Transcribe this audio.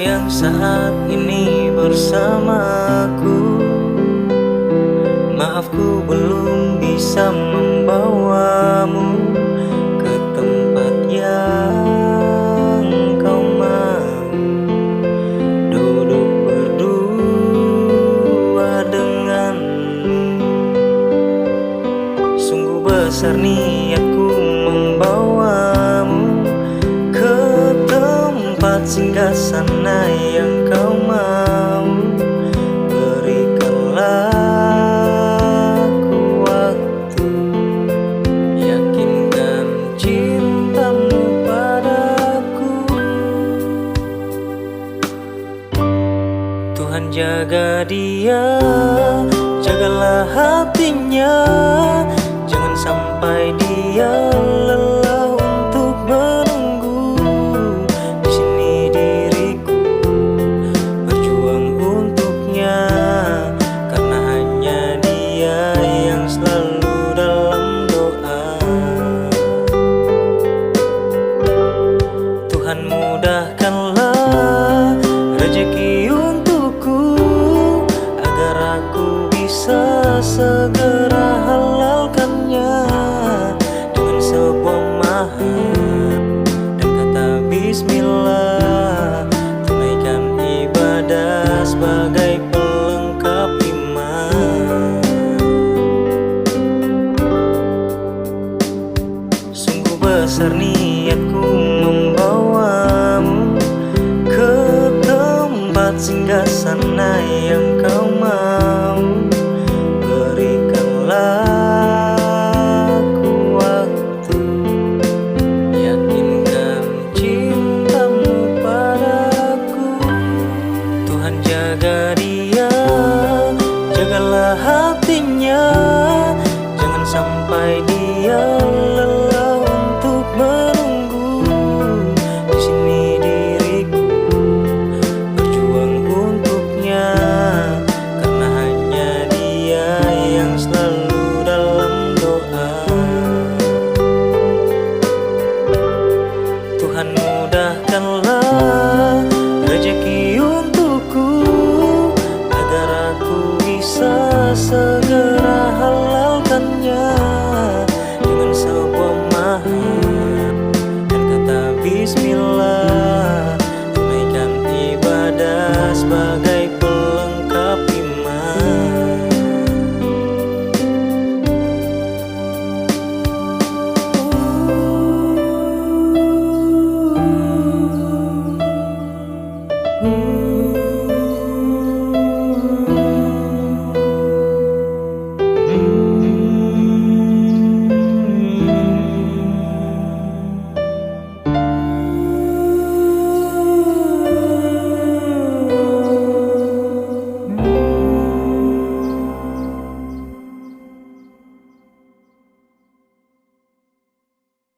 yang saat ini bersamaku. Maafku belum bisa membawamu ke tempat yang kau mau, duduk berdua denganmu. Sungguh besar niatku membawamu ke tempat singgah sana yang kau mau. Berikanlah aku waktu, yakinkan cintamu padaku. Tuhan jaga dia, jagalah hatinya, jangan sampai dia lelah untuk menunggu. Di sini diriku berjuang untuknya, karena hanya dia yang selalu dalam doa. Tuhan mudahkanlah rezeki untukku, agar aku bisa segera halalkannya dengan sebuah mahar dan kata bismillah. Tunaikan ibadah sebagai pelengkap iman. Sungguh besar niatku membawamu ke tempat singgah sana yang kau mau. Berikanlah aku waktu, yakinkan cintamu padaku. Tuhan jaga dia, jagalah hatinya, jangan sampai dia lelah untuk menunggu. Di sini diriku berjuang untuknya, karena hanya dia yang selalu